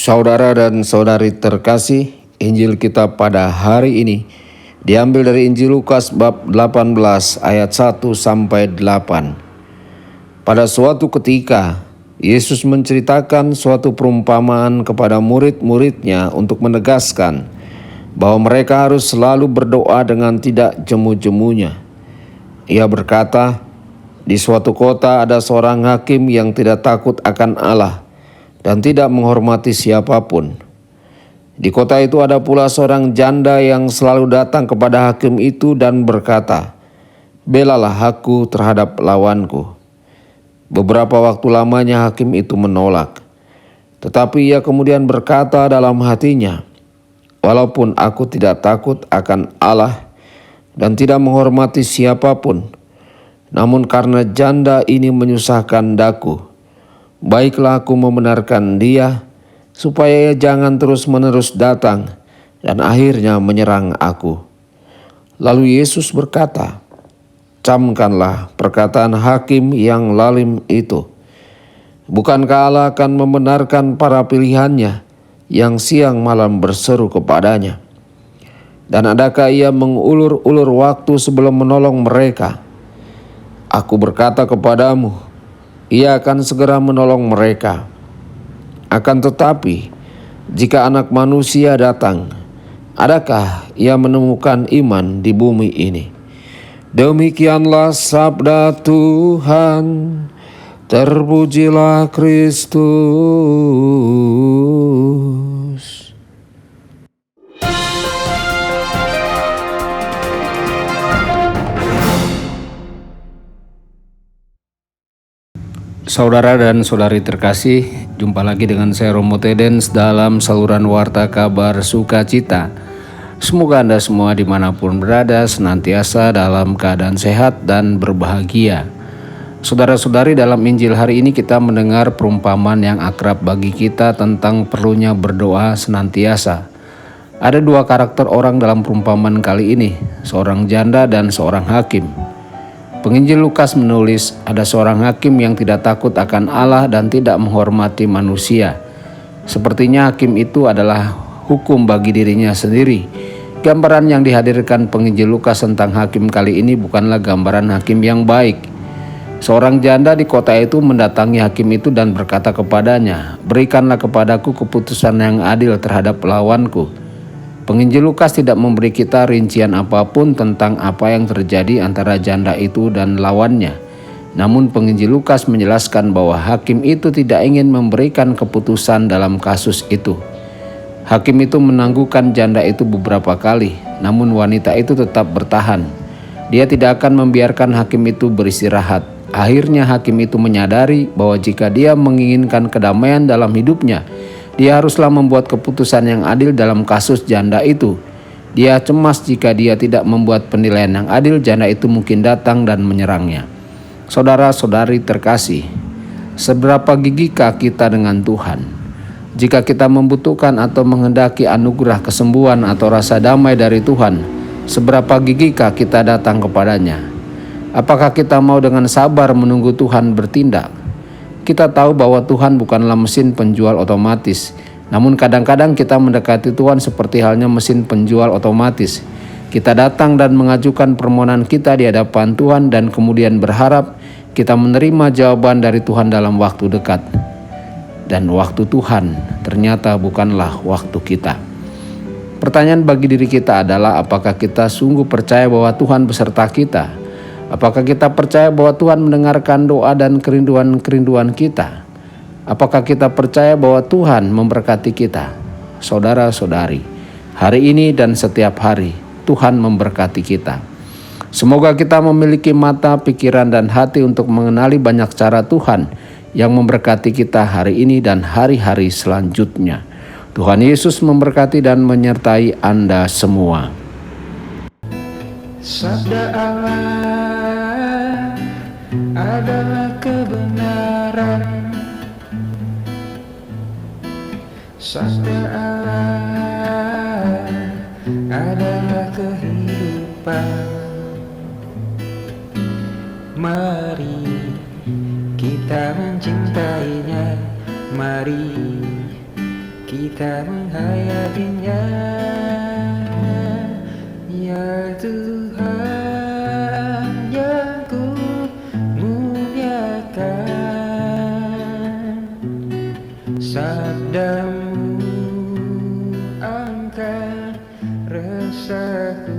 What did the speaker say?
Saudara dan saudari terkasih, Injil kita pada hari ini diambil dari Injil Lukas bab 18 ayat 1 sampai 8. Pada suatu ketika, Yesus menceritakan suatu perumpamaan kepada murid-muridnya untuk menegaskan bahwa mereka harus selalu berdoa dengan tidak jemu-jemunya. Ia berkata, di suatu kota ada seorang hakim yang tidak takut akan Allah dan tidak menghormati siapapun. Di kota itu ada pula seorang janda yang selalu datang kepada hakim itu dan berkata, "Belalah aku terhadap lawanku." Beberapa waktu lamanya hakim itu menolak. Tetapi ia kemudian berkata dalam hatinya, "Walaupun aku tidak takut akan Allah dan tidak menghormati siapapun, namun karena janda ini menyusahkan daku, baiklah aku membenarkan dia, supaya ia jangan terus-menerus datang dan akhirnya menyerang aku." Lalu Yesus berkata, "Camkanlah perkataan hakim yang lalim itu. Bukankah Allah akan membenarkan para pilihannya yang siang malam berseru kepadanya? Dan adakah ia mengulur-ulur waktu sebelum menolong mereka? Aku berkata kepadamu, ia akan segera menolong mereka. Akan tetapi, jika Anak Manusia datang, adakah ia menemukan iman di bumi ini?" Demikianlah sabda Tuhan. Terpujilah Kristus. Saudara dan saudari terkasih, jumpa lagi dengan saya Romo Tedens dalam saluran Warta Kabar Sukacita. Semoga Anda semua dimanapun berada senantiasa dalam keadaan sehat dan berbahagia. Saudara-saudari, dalam Injil hari ini kita mendengar perumpamaan yang akrab bagi kita tentang perlunya berdoa senantiasa. Ada dua karakter orang dalam perumpamaan kali ini, seorang janda dan seorang hakim. Penginjil Lukas menulis ada seorang hakim yang tidak takut akan Allah dan tidak menghormati manusia. Sepertinya hakim itu adalah hukum bagi dirinya sendiri. Gambaran yang dihadirkan penginjil Lukas tentang hakim kali ini bukanlah gambaran hakim yang baik. Seorang janda di kota itu mendatangi hakim itu dan berkata kepadanya, "Berikanlah kepadaku keputusan yang adil terhadap lawanku." Penginjil Lukas tidak memberi kita rincian apapun tentang apa yang terjadi antara janda itu dan lawannya. Namun penginjil Lukas menjelaskan bahwa hakim itu tidak ingin memberikan keputusan dalam kasus itu. Hakim itu menangguhkan janda itu beberapa kali, namun wanita itu tetap bertahan. Dia tidak akan membiarkan hakim itu beristirahat. Akhirnya hakim itu menyadari bahwa jika dia menginginkan kedamaian dalam hidupnya, dia haruslah membuat keputusan yang adil dalam kasus janda itu. Dia cemas jika dia tidak membuat penilaian yang adil, janda itu mungkin datang dan menyerangnya. Saudara-saudari terkasih, seberapa gigihkah kita dengan Tuhan? Jika kita membutuhkan atau menghendaki anugerah kesembuhan atau rasa damai dari Tuhan, seberapa gigihkah kita datang kepadanya? Apakah kita mau dengan sabar menunggu Tuhan bertindak? Kita tahu bahwa Tuhan bukanlah mesin penjual otomatis, namun kadang-kadang kita mendekati Tuhan seperti halnya mesin penjual otomatis. Kita datang dan mengajukan permohonan kita di hadapan Tuhan dan kemudian berharap kita menerima jawaban dari Tuhan dalam waktu dekat. Dan waktu Tuhan ternyata bukanlah waktu kita. Pertanyaan bagi diri kita adalah, apakah kita sungguh percaya bahwa Tuhan beserta kita? Apakah kita percaya bahwa Tuhan mendengarkan doa dan kerinduan-kerinduan kita? Apakah kita percaya bahwa Tuhan memberkati kita? Saudara-saudari, hari ini dan setiap hari Tuhan memberkati kita. Semoga kita memiliki mata, pikiran, dan hati untuk mengenali banyak cara Tuhan yang memberkati kita hari ini dan hari-hari selanjutnya. Tuhan Yesus memberkati dan menyertai Anda semua. Sabda Allah adalah kebenaran. Sabda Allah adalah kehidupan. Mari kita mencintainya, mari kita menghayatinya. Ya Tuhan yang ku muliakan, sabdamu angkat resahku.